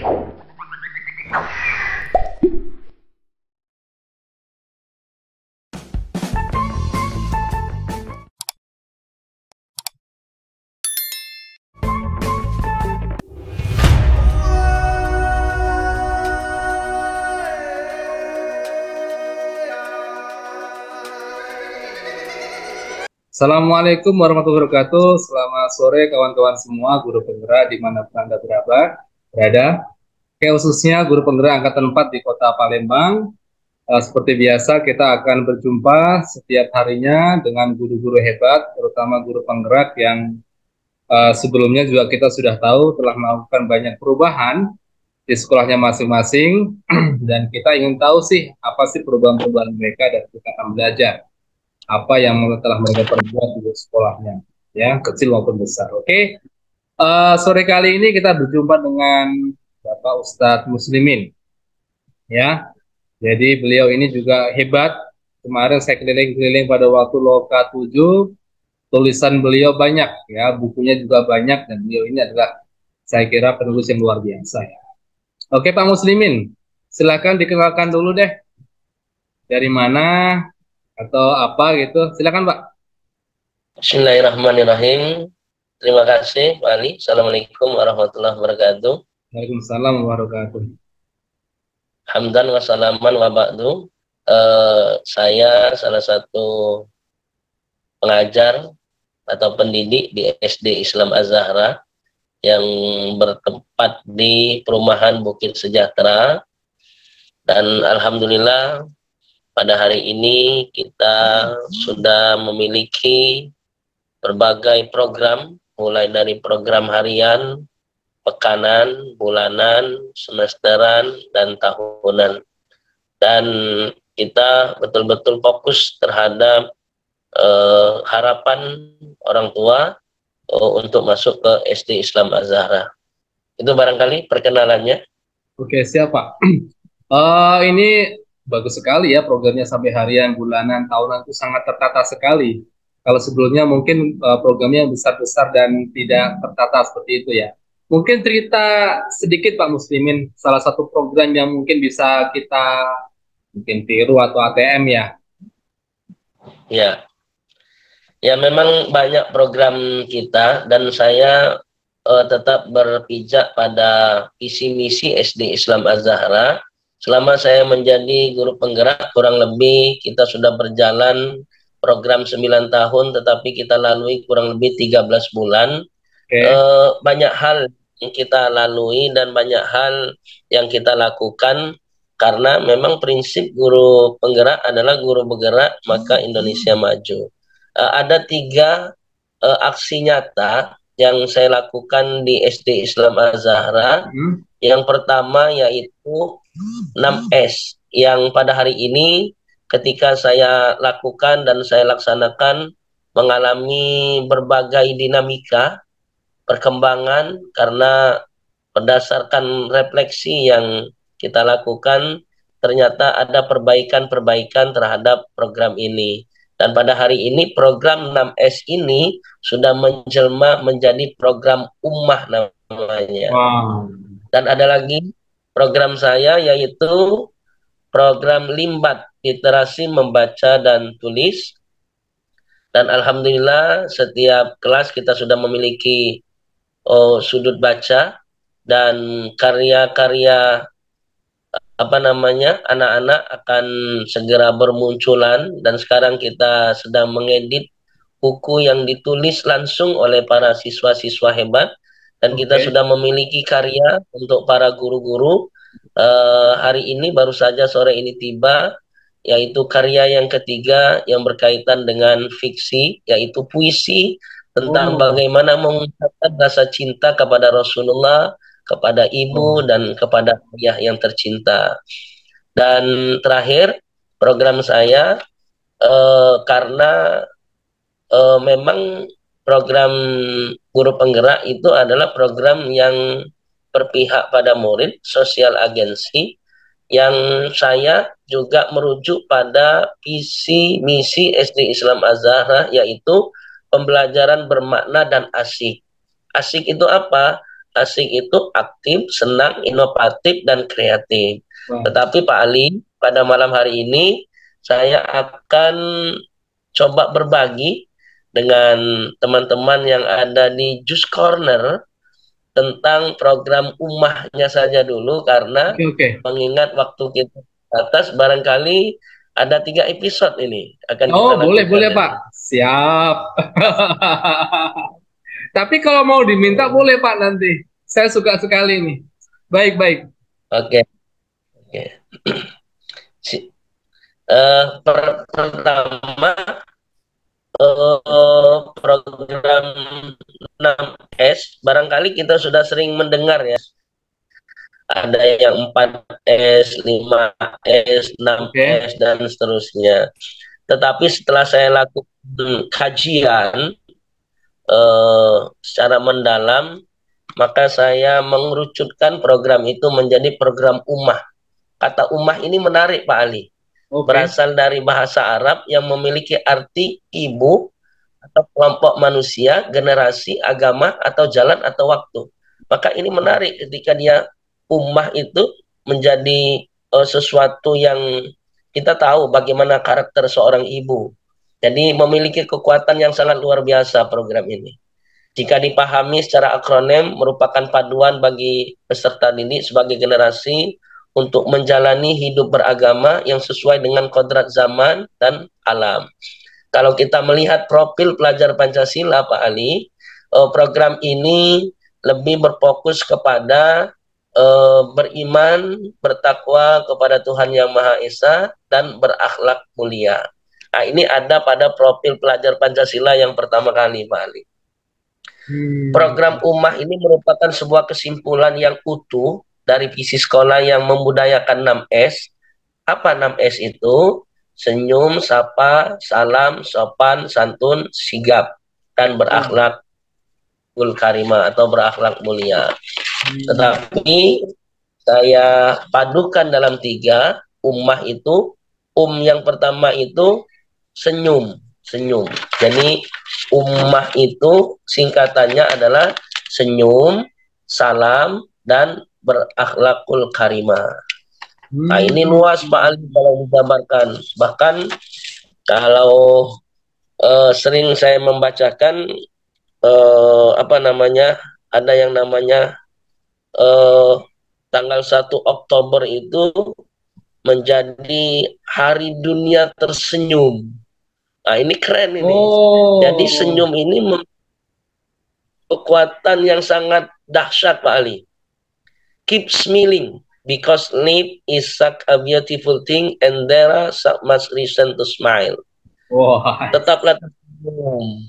Assalamualaikum warahmatullahi wabarakatuh. Selamat sore kawan-kawan semua, guru penggerak dimanapun Anda berada. Oke, khususnya guru penggerak angkatan 4 di Kota Palembang. Seperti biasa kita akan berjumpa setiap harinya dengan guru-guru hebat, terutama guru penggerak yang sebelumnya juga kita sudah tahu telah melakukan banyak perubahan di sekolahnya masing-masing. Dan kita ingin tahu sih apa sih perubahan-perubahan mereka dan kita akan belajar apa yang telah mereka perbuat di sekolahnya, ya kecil maupun besar. Oke, sore kali ini kita berjumpa dengan Bapak Ustadz Muslimin, ya. Jadi beliau ini juga hebat. Kemarin saya keliling-keliling pada waktu Loka 7, tulisan beliau banyak, ya, bukunya juga banyak, dan beliau ini adalah, saya kira, penulis yang luar biasa, ya. Oke, Pak Muslimin, silakan dikenalkan dulu deh, dari mana atau apa gitu. Silakan, Pak. Bismillahirrahmanirrahim. Terima kasih, Pak Ali. Assalamualaikum warahmatullahi wabarakatuh. Waalaikumsalam warahmatullahi wabarakatuh. Hamdan wa salaman wa ba'du. Saya salah satu pengajar atau pendidik di SD Islam Az-Zahra yang bertempat di perumahan Bukit Sejahtera. Dan alhamdulillah pada hari ini kita sudah memiliki berbagai program, mulai dari program harian, pekanan, bulanan, semesteran, dan tahunan. Dan kita betul-betul fokus terhadap harapan orang tua untuk masuk ke SD Islam Az-Zahra. Itu barangkali perkenalannya. Oke, siap, Pak. Ini bagus sekali ya programnya, sampai harian, bulanan, tahunan itu sangat tertata sekali. Kalau sebelumnya mungkin programnya yang besar-besar dan tidak tertata seperti itu ya. Mungkin cerita sedikit Pak Muslimin, salah satu program yang mungkin bisa kita mungkin tiru atau ATM ya. Ya, ya memang banyak program kita dan saya tetap berpijak pada visi misi SD Islam Az-Zahra. Selama saya menjadi guru penggerak, kurang lebih kita sudah berjalan program 9 tahun, tetapi kita lalui kurang lebih 13 bulan. Banyak hal yang kita lalui dan banyak hal yang kita lakukan, karena memang prinsip guru penggerak adalah guru bergerak maka Indonesia maju. Ada 3 aksi nyata yang saya lakukan di SD Islam Az-Zahra. Yang pertama yaitu 6S, yang pada hari ini ketika saya lakukan dan saya laksanakan mengalami berbagai dinamika perkembangan, karena berdasarkan refleksi yang kita lakukan ternyata ada perbaikan-perbaikan terhadap program ini. Dan pada hari ini program 6S ini sudah menjelma menjadi program ummah namanya. Dan ada lagi program saya yaitu program Limbat, literasi membaca dan tulis. Dan alhamdulillah setiap kelas kita sudah memiliki sudut baca dan karya-karya anak-anak akan segera bermunculan. Dan sekarang kita sedang mengedit buku yang ditulis langsung oleh para siswa-siswa hebat. Dan kita sudah memiliki karya untuk para guru-guru. Hari ini baru saja sore ini tiba, yaitu karya yang ketiga yang berkaitan dengan fiksi, yaitu puisi tentang bagaimana mengungkapkan rasa cinta kepada Rasulullah, kepada ibu dan kepada ayah yang tercinta. Dan terakhir program saya, karena memang program guru penggerak itu adalah program yang berpihak pada murid, sosial agensi, yang saya juga merujuk pada visi misi SD Islam Az-Zahra, yaitu pembelajaran bermakna dan asik. Asik itu apa? asik itu aktif, senang, inovatif, dan kreatif. Tetapi Pak Ali, pada malam hari ini saya akan coba berbagi dengan teman-teman yang ada di Just Corner tentang program umahnya saja dulu, karena mengingat waktu kita atas, barangkali ada 3 episode ini akan kita lakukan. Boleh Pak, siap. Tapi kalau mau diminta boleh Pak nanti, saya suka sekali nih. Baik. Oke. Pertama, program 6S barangkali kita sudah sering mendengar ya. Ada yang 4S, 5S, 6S, dan seterusnya. Tetapi setelah saya lakukan kajian secara mendalam, maka saya mengerucutkan program itu menjadi program ummah. Kata ummah ini menarik Pak Ali. Berasal dari bahasa Arab yang memiliki arti ibu atau kelompok manusia, generasi, agama, atau jalan atau waktu. Maka ini menarik ketika dia ummah itu menjadi sesuatu yang kita tahu bagaimana karakter seorang ibu. Jadi memiliki kekuatan yang sangat luar biasa program ini. Jika dipahami secara akronim, merupakan paduan bagi peserta didik sebagai generasi untuk menjalani hidup beragama yang sesuai dengan kodrat zaman dan alam. Kalau kita melihat profil pelajar Pancasila, Pak Ali, program ini lebih berfokus kepada beriman, bertakwa kepada Tuhan Yang Maha Esa, dan berakhlak mulia. Nah, ini ada pada profil pelajar Pancasila yang pertama kali, Pak Ali. Program ummah ini merupakan sebuah kesimpulan yang utuh dari visi sekolah yang membudayakan 6S. Apa 6S itu? Senyum, sapa, salam, sopan, santun, sigap, dan berakhlak karimah atau berakhlak mulia. Tetapi saya padukan dalam 3. Ummah itu, yang pertama itu senyum. Jadi ummah itu singkatannya adalah senyum, salam, dan berakhlakul karimah. Nah, ini luas Pak Ali kalau digambarkan. Bahkan kalau sering saya membacakan ada yang namanya tanggal 1 Oktober itu menjadi Hari Dunia Tersenyum. Nah, ini keren ini. Jadi senyum ini kekuatan yang sangat dahsyat Pak Ali. Keep smiling because life is such a beautiful thing and there are so much reason to smile. Tetaplah tersenyum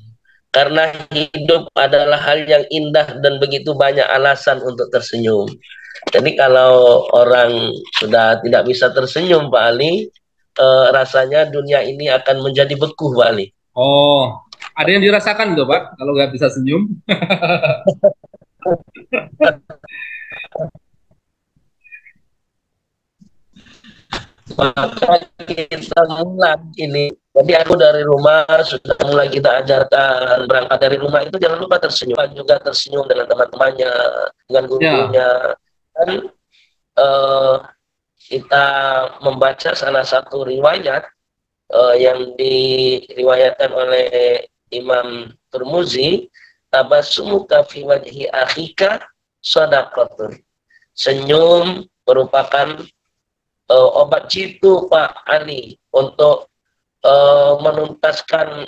karena hidup adalah hal yang indah dan begitu banyak alasan untuk tersenyum. Jadi kalau orang sudah tidak bisa tersenyum Pak Ali, rasanya dunia ini akan menjadi beku Pak Ali. Ada yang dirasakan tuh Pak kalau nggak bisa senyum? Maka kita mulai ini. Jadi aku dari rumah sudah mulai kita ajarkan, berangkat dari rumah itu jangan lupa tersenyum, juga tersenyum dengan teman-temannya, dengan gurunya. Dan kita membaca salah satu riwayat yang diriwayatkan oleh Imam Turmuzi, tabassumuka fi wajhi akhika shadaqatun. Senyum merupakan obat jitu Pak Ali untuk menuntaskan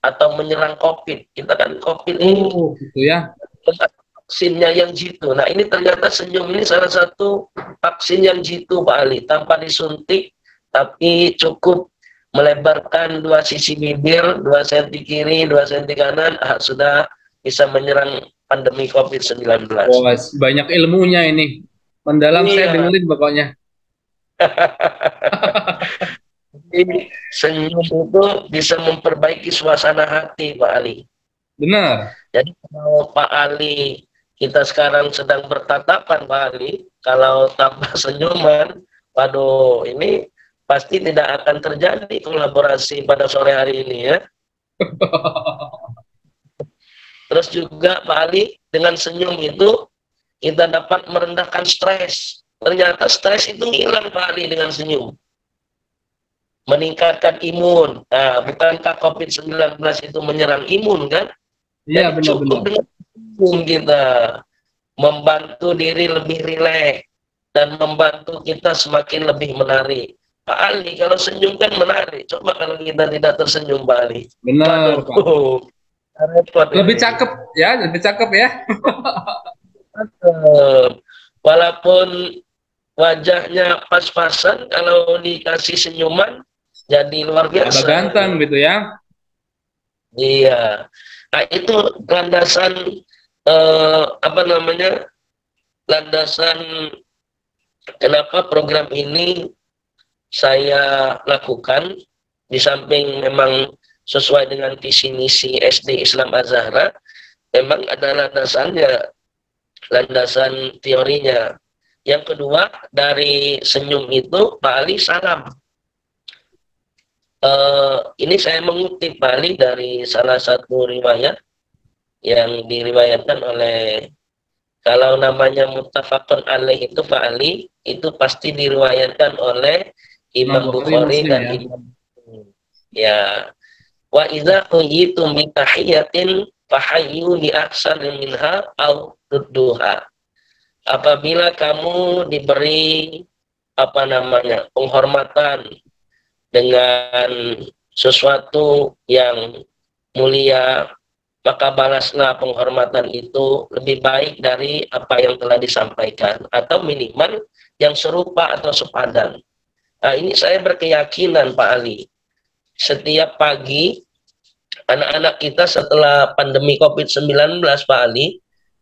atau menyerang COVID. Kita kan COVID ini gitu ya. Vaksinnya yang jitu. Nah, ini ternyata senyum ini salah satu vaksin yang jitu Pak Ali, tanpa disuntik tapi cukup melebarkan 2 sisi bibir, 2 senti kiri, 2 senti kanan, sudah bisa menyerang pandemi COVID-19. Banyak ilmunya ini. Mendalam saya dengerin pokoknya. Jadi, senyum itu bisa memperbaiki suasana hati Pak Ali. Benar. Jadi kalau Pak Ali, kita sekarang sedang bertatapan Pak Ali, kalau tanpa senyuman, waduh ini pasti tidak akan terjadi kolaborasi pada sore hari ini ya. Terus juga Pak Ali, dengan senyum itu kita dapat merendahkan stres. Ternyata stres itu hilang Pak Ali dengan senyum. Meningkatkan imun. Nah, bukankah COVID-19 itu menyerang imun kan? Iya, Jadi cukup benar-benar. dengan imun kita membantu diri lebih rileks dan membantu kita semakin lebih menarik. Pak Ali, kalau senyum kan menarik. Coba kalau kita tidak tersenyum, Pak Ali. Benar, Waduh, Pak. repot Lebih ini. cakep ya, lebih cakep ya. Walaupun wajahnya pas-pasan, kalau dikasih senyuman jadi luar Tambah biasa. ganteng gitu ya. Iya. Nah, itu landasan apa namanya? Landasan kenapa program ini saya lakukan, di samping memang sesuai dengan visi misi SD Islam Az-Zahra, memang ada landasannya, landasan teorinya. Yang kedua, dari senyum itu Pak Ali salam. Ini saya mengutip Pak Ali dari salah satu riwayat yang diriwayatkan oleh, kalau namanya muttafaqun alaih itu Pak Ali, itu pasti diriwayatkan oleh Imam Imam Bukhari, Bukhari Muslim dan ya. Imam Muslim. Ya, wa idza quyitum bi tahiyatin fahayyu bi ahsani minha aw rudduha. Apabila kamu diberi apa namanya penghormatan dengan sesuatu yang mulia, maka balaslah penghormatan itu lebih baik dari apa yang telah disampaikan, atau minimal yang serupa atau sepadan. Nah, ini saya berkeyakinan Pak Ali, setiap pagi anak-anak kita setelah pandemi COVID-19 Pak Ali,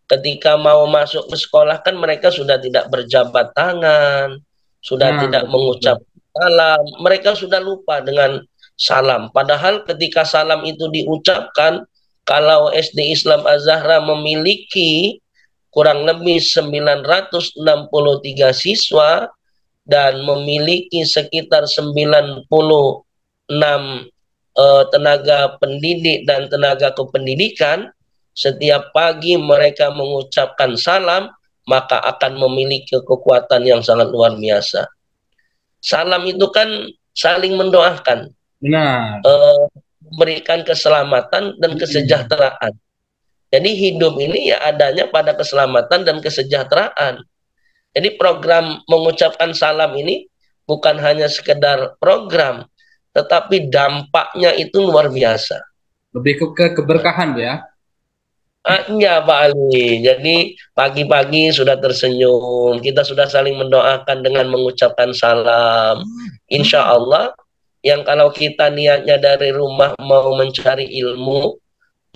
ketika mau masuk ke sekolah kan mereka sudah tidak berjabat tangan, sudah Nah, tidak betul betul. mengucap salam, mereka sudah lupa dengan salam. Padahal ketika salam itu diucapkan, kalau SD Islam Az-Zahra memiliki kurang lebih 963 siswa dan memiliki sekitar 96 tenaga pendidik dan tenaga kependidikan, setiap pagi mereka mengucapkan salam, maka akan memiliki kekuatan yang sangat luar biasa. Salam itu kan saling mendoakan, Benar. memberikan keselamatan dan kesejahteraan. Jadi hidup ini ya adanya pada keselamatan dan kesejahteraan. Jadi program mengucapkan salam ini bukan hanya sekedar program, tetapi dampaknya itu luar biasa. Lebih ke keberkahan ya. Iya Pak Ali, jadi pagi-pagi sudah tersenyum, kita sudah saling mendoakan dengan mengucapkan salam. Insya Allah, yang kalau kita niatnya dari rumah mau mencari ilmu,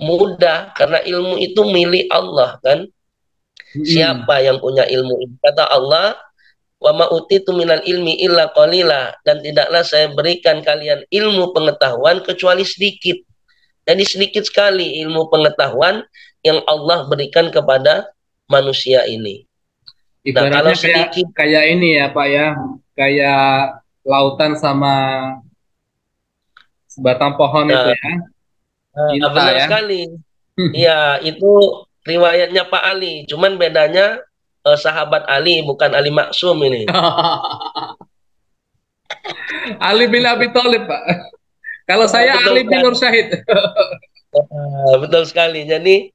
mudah, karena ilmu itu milik Allah kan. Siapa yang punya ilmu ini? Kata Allah, wa ma utitu minal ilmi illa qalila, dan tidaklah saya berikan kalian ilmu pengetahuan kecuali sedikit. Jadi sedikit sekali ilmu pengetahuan yang Allah berikan kepada manusia ini. Nah, kalau Ibaratnya kayak sedikit, kayak ini ya Pak ya, kayak lautan sama sebatang pohon itu nah, ya, cinta benar ya. sekali. Ya, itu riwayatnya Pak Ali. Cuman bedanya sahabat Ali, bukan Ali Maksum ini. Ali bin Abi Thalib Pak. Kalau saya Betul Ali bin sekali. Nur Syahid. Betul sekali. Jadi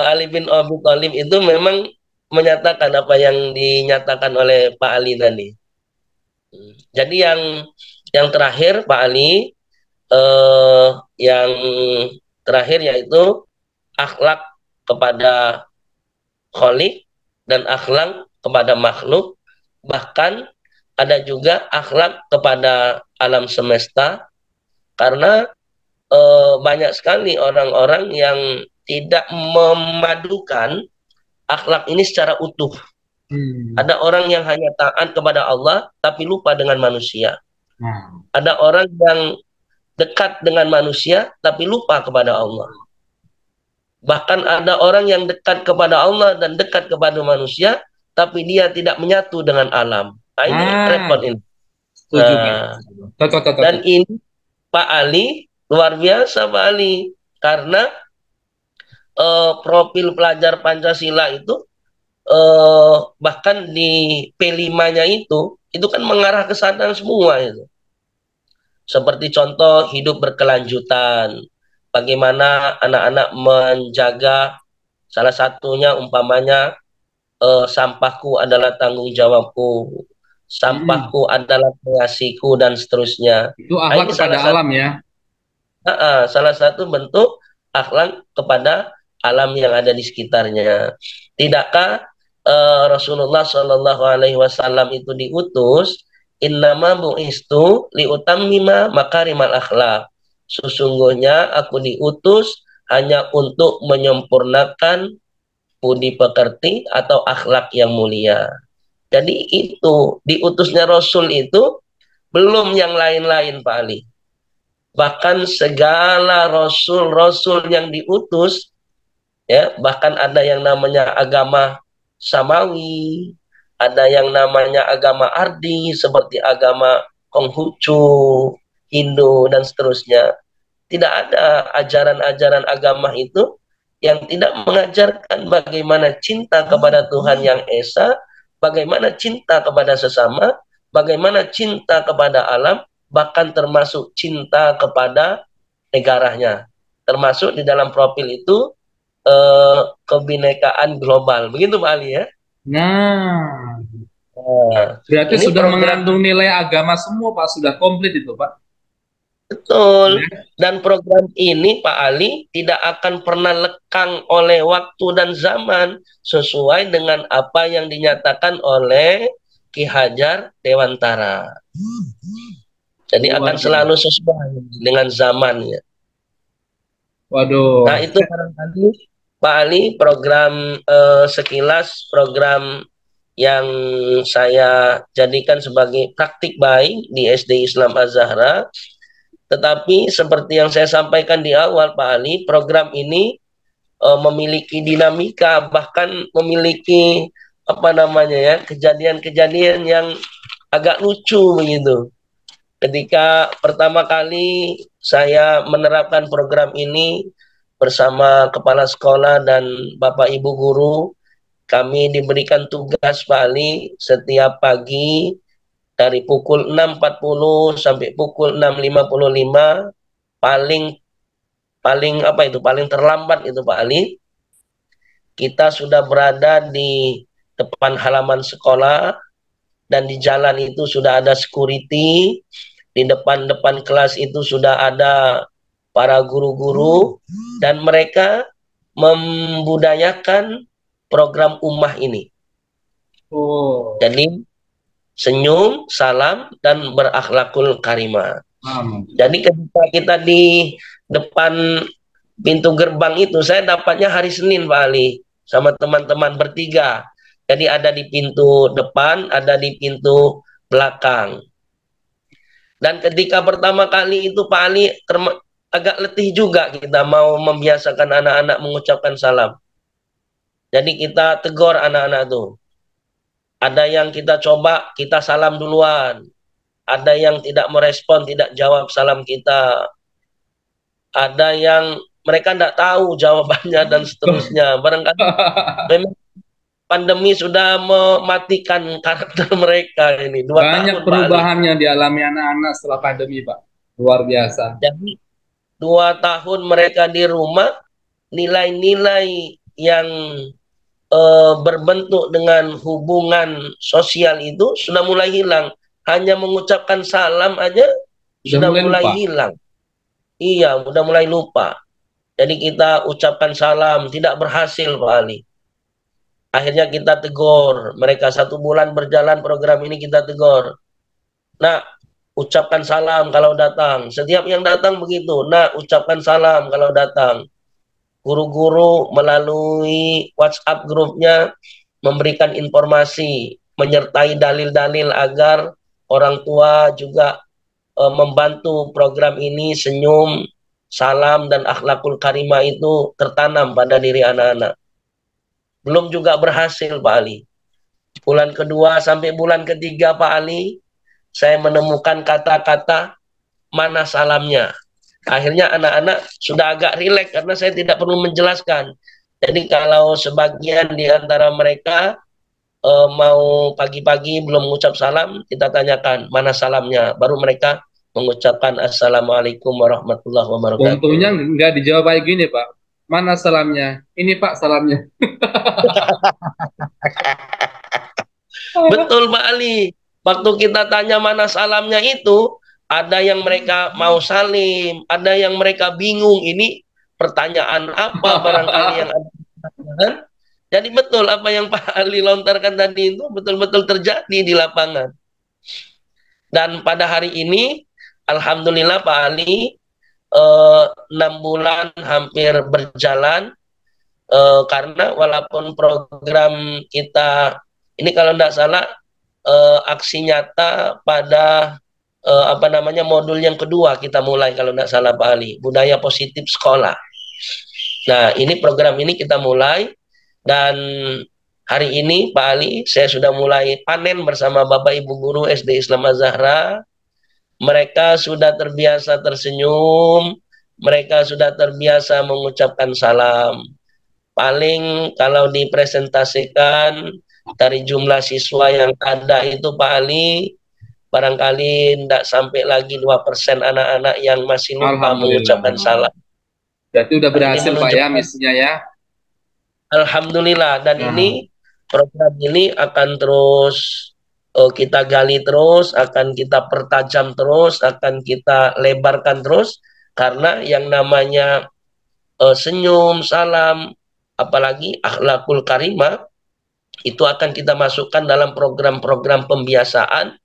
Ali bin Abi Thalib itu memang menyatakan apa yang dinyatakan oleh Pak Ali tadi. Jadi yang terakhir Pak Ali, yang terakhir yaitu akhlak kepada Khalik dan akhlak kepada makhluk, bahkan ada juga akhlak kepada alam semesta, karena banyak sekali orang-orang yang tidak memadukan akhlak ini secara utuh. Ada orang yang hanya taat kepada Allah tapi lupa dengan manusia. Ada orang yang dekat dengan manusia tapi lupa kepada Allah. Bahkan ada orang yang dekat kepada Allah dan dekat kepada manusia tapi dia tidak menyatu dengan alam. Nah, ini repot ini. Setuju, Dan ini Pak Ali luar biasa Pak Ali, karena profil pelajar Pancasila itu bahkan di P5-nya itu kan mengarah ke sana semua itu. Seperti contoh hidup berkelanjutan, bagaimana anak-anak menjaga, salah satunya umpamanya sampahku adalah tanggung jawabku, sampahku adalah kreasiku, dan seterusnya. Itu Nah, akhlak ini kepada alam ya. salah satu bentuk akhlak kepada alam yang ada di sekitarnya. Tidakkah Rasulullah Shallallahu Alaihi Wasallam itu diutus, innama bu'istu liutammima makarimal akhlak. Sesungguhnya aku diutus hanya untuk menyempurnakan budi pekerti atau akhlak yang mulia. Jadi itu diutusnya Rasul itu belum yang lain-lain, Pak Ali. Bahkan segala rasul-rasul yang diutus, ya, bahkan ada yang namanya agama samawi, ada yang namanya agama ardi seperti agama Konghucu, Hindu, dan seterusnya. Tidak ada ajaran-ajaran agama itu yang tidak mengajarkan bagaimana cinta kepada Tuhan yang Esa, bagaimana cinta kepada sesama, bagaimana cinta kepada alam, bahkan termasuk cinta kepada negaranya. Termasuk di dalam profil itu kebinekaan global. Begitu Pak Ali ya. Nah, Nah, berarti ini sudah program mengandung nilai agama semua, Pak. Sudah komplit itu, Pak. betul. Ya. Dan program ini Pak Ali tidak akan pernah lekang oleh waktu dan zaman, sesuai dengan apa yang dinyatakan oleh Ki Hajar Dewantara. Jadi Luar akan biasa. selalu sesuai dengan zamannya. Nah, Waduh. itu barangkali Pak Ali program sekilas program yang saya jadikan sebagai praktik baik di SD Islam Az-Zahra. Tetapi seperti yang saya sampaikan di awal Pak Ali, program ini memiliki dinamika, bahkan memiliki apa namanya ya, kejadian-kejadian yang agak lucu begitu. Ketika pertama kali saya menerapkan program ini bersama kepala sekolah dan Bapak Ibu guru, kami diberikan tugas Pak Ali setiap pagi dari pukul 6.40 sampai pukul 6.55, paling paling apa itu paling terlambat itu Pak Ali, kita sudah berada di depan halaman sekolah, dan di jalan itu sudah ada security, di depan-depan kelas itu sudah ada para guru-guru, dan mereka membudayakan program ummah ini. Oh, Jadi senyum, salam, dan berakhlakul karimah. Jadi ketika kita di depan pintu gerbang itu, saya dapatnya hari Senin Pak Ali, sama teman-teman bertiga. Jadi ada di pintu depan, ada di pintu belakang. Dan ketika pertama kali itu Pak Ali agak letih juga, kita mau membiasakan anak-anak mengucapkan salam. Jadi kita tegur anak-anak tuh. Ada yang kita coba, kita salam duluan. Ada yang tidak merespon, tidak jawab salam kita. Ada yang mereka tidak tahu jawabannya dan seterusnya. Barangkali memang pandemi sudah mematikan karakter mereka ini. 2 banyak tahun Pak Ali. perubahan yang dialami anak-anak setelah pandemi, Pak. Luar biasa. Jadi 2 tahun mereka di rumah, nilai-nilai yang berbentuk dengan hubungan sosial itu sudah mulai hilang. Hanya mengucapkan salam aja sudah mulai hilang. Iya, udah mulai lupa. Jadi kita ucapkan salam, tidak berhasil Pak Ali. Akhirnya kita tegur. Mereka 1 bulan berjalan program ini, kita tegur. Nah, ucapkan salam kalau datang. Setiap yang datang begitu. Nah, ucapkan salam kalau datang. Guru-guru melalui WhatsApp grupnya memberikan informasi, menyertai dalil-dalil agar orang tua juga membantu program ini. Senyum, salam, dan akhlakul karimah itu tertanam pada diri anak-anak. Belum juga berhasil Pak Ali. Bulan kedua sampai bulan ketiga Pak Ali, saya menemukan kata-kata mana salamnya. Akhirnya anak-anak sudah agak rileks karena saya tidak perlu menjelaskan. Jadi kalau sebagian di antara mereka mau pagi-pagi belum mengucap salam, kita tanyakan mana salamnya. Baru mereka mengucapkan Assalamualaikum warahmatullahi wabarakatuh. Untungnya nggak dijawab kayak gini, Pak. Mana salamnya? Ini Pak salamnya. Betul Pak Ali. Waktu kita tanya mana salamnya itu, ada yang mereka mau salim, ada yang mereka bingung. Ini pertanyaan apa barangkali yang ada. Jadi betul apa yang Pak Ali lontarkan tadi itu betul-betul terjadi di lapangan. Dan pada hari ini, Alhamdulillah Pak Ali, 6 bulan hampir berjalan, karena walaupun program kita ini kalau tidak salah aksi nyata pada apa namanya modul yang kedua kita mulai kalau tidak salah Pak Ali, budaya positif sekolah. Nah ini program ini kita mulai dan hari ini Pak Ali saya sudah mulai panen bersama Bapak Ibu Guru SD Islam Az-Zahra. Mereka sudah terbiasa tersenyum, mereka sudah terbiasa mengucapkan salam. Paling kalau dipresentasikan dari jumlah siswa yang ada itu Pak Ali, barangkali tidak sampai lagi 2% anak-anak yang masih lupa mengucapkan salam. Berarti udah berhasil Pak ya misinya ya. Alhamdulillah, dan ini program ini akan terus kita gali terus, akan kita pertajam terus, akan kita lebarkan terus, karena yang namanya senyum, salam, apalagi akhlakul karimah, itu akan kita masukkan dalam program-program pembiasaan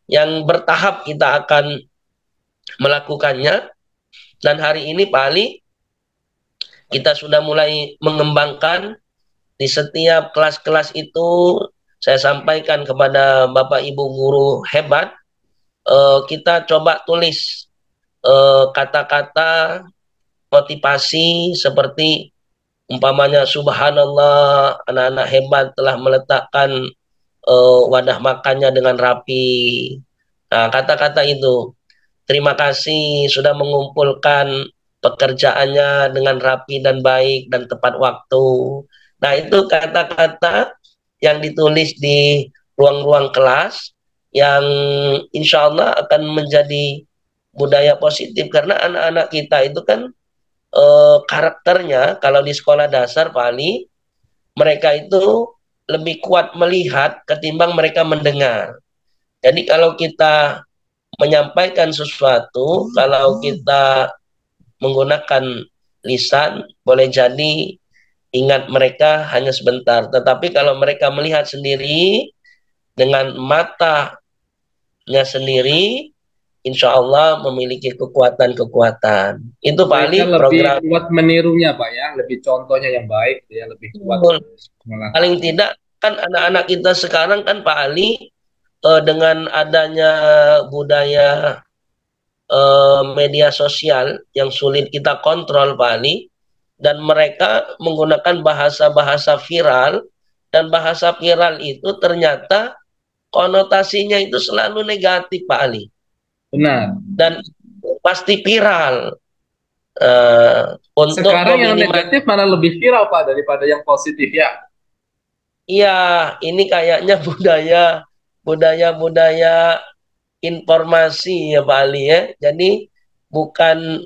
yang bertahap kita akan melakukannya. Dan hari ini Pak Ali, kita sudah mulai mengembangkan di setiap kelas-kelas itu. Saya sampaikan kepada Bapak Ibu guru hebat, kita coba tulis kata-kata motivasi seperti umpamanya subhanallah, anak-anak hebat telah meletakkan wadah makannya dengan rapi. Nah, kata-kata itu, terima kasih sudah mengumpulkan pekerjaannya dengan rapi dan baik dan tepat waktu. Nah, itu kata-kata yang ditulis di ruang-ruang kelas yang insya Allah akan menjadi budaya positif, karena anak-anak kita itu kan karakternya kalau di sekolah dasar Pak Ali, mereka itu lebih kuat melihat ketimbang mereka mendengar. Jadi kalau kita menyampaikan sesuatu, kalau kita menggunakan lisan, boleh jadi ingat mereka hanya sebentar. Tetapi kalau mereka melihat sendiri dengan matanya sendiri, insya Allah memiliki kekuatan-kekuatan. Itu Pak Ali program. Lebih kuat menirunya Pak ya, lebih contohnya yang baik ya, lebih kuat. Paling tidak kan anak-anak kita sekarang kan Pak Ali, dengan adanya budaya media sosial yang sulit kita kontrol Pak Ali, dan mereka menggunakan bahasa-bahasa viral, dan bahasa viral itu ternyata konotasinya itu selalu negatif Pak Ali. Benar. Dan pasti viral. Untuk sekarang yang negatif mana lebih viral Pak daripada yang positif ya? Iya, ini kayaknya budaya informasi ya Pak Ali ya. Jadi bukan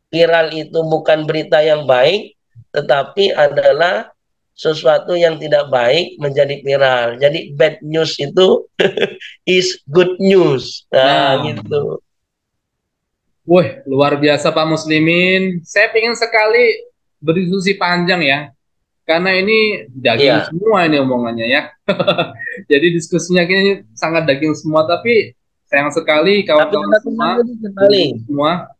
viral itu bukan berita yang baik, tetapi adalah sesuatu yang tidak baik menjadi viral. Jadi bad news itu is good news. Nah, gitu. Wah, luar biasa Pak Muslimin. Saya ingin sekali berdiskusi panjang ya. Karena ini daging semua ini omongannya ya. Jadi diskusinya ini sangat daging semua, tapi sayang sekali kawan-kawan semua.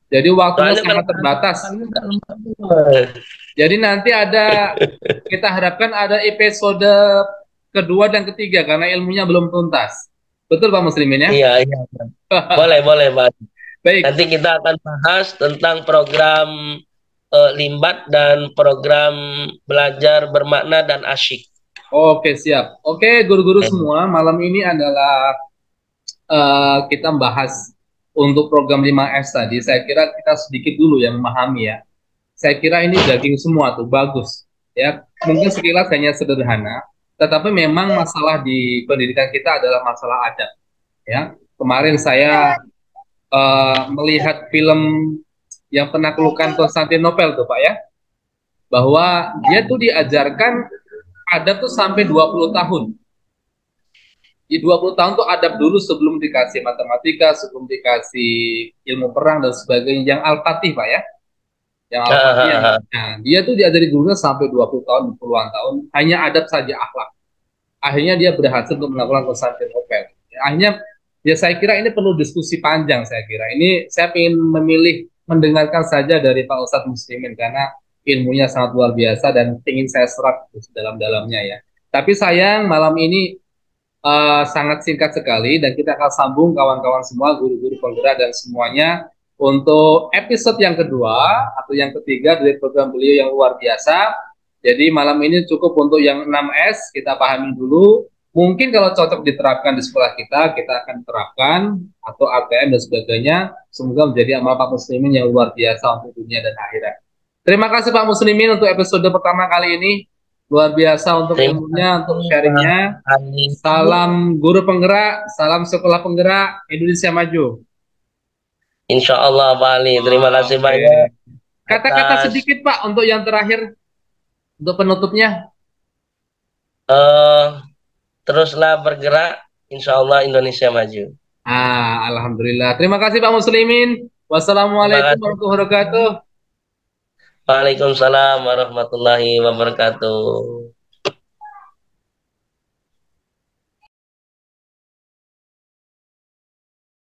Jadi waktunya sangat terbatas. Jadi nanti kita harapkan ada episode kedua dan ketiga karena ilmunya belum tuntas. Betul Pak Muslimin ya? Iya. Boleh Pak. Baik. Nanti kita akan bahas tentang program Limbat dan program belajar bermakna dan asyik. Oke, siap. Oke, guru-guru semua, malam ini adalah kita bahas untuk program 5S tadi. Saya kira kita sedikit dulu yang memahami ya. Saya kira ini daging semua tuh, bagus. Ya, mungkin sekilas hanya sederhana, tetapi memang masalah di pendidikan kita adalah masalah adat. Ya, kemarin saya melihat film yang penaklukkan Konstantinopel tuh Pak ya, bahwa dia tuh diajarkan adat tuh sampai 20 tahun. Di 20 tahun tuh adab dulu sebelum dikasih matematika, sebelum dikasih ilmu perang dan sebagainya. Yang Al-Fatih Pak ya, yang Al-Fatih yang nah, dia tuh diajari gurunya sampai 20 tahun, puluhan tahun, hanya adab saja akhlak. Akhirnya dia berhasil untuk melakukan Konstantinopel. Akhirnya ya saya kira ini perlu diskusi panjang saya kira. Ini saya ingin memilih mendengarkan saja dari Pak Ustadz Muslimin karena ilmunya sangat luar biasa dan ingin saya serap dalam-dalamnya ya. Tapi sayang malam ini sangat singkat sekali dan kita akan sambung kawan-kawan semua, guru-guru penggerak dan semuanya untuk episode yang kedua atau yang ketiga dari program beliau yang luar biasa. Jadi malam ini cukup untuk yang 6S kita pahami dulu. Mungkin kalau cocok diterapkan di sekolah kita akan terapkan atau ATM dan sebagainya. Semoga menjadi amal Pak Muslimin yang luar biasa untuk dunia dan akhirat. Terima kasih Pak Muslimin untuk episode pertama kali ini. Luar biasa untuk ilmunya, untuk sharingnya. Salam guru penggerak, salam sekolah penggerak, Indonesia maju. Insya Allah Pak Ali, terima kasih banyak. Kata-kata sedikit Pak untuk yang terakhir, untuk penutupnya. Teruslah bergerak, insya Allah Indonesia maju. Alhamdulillah. Terima kasih Pak Muslimin. Wassalamualaikum warahmatullahi wabarakatuh. Waalaikumsalam warahmatullahi wabarakatuh.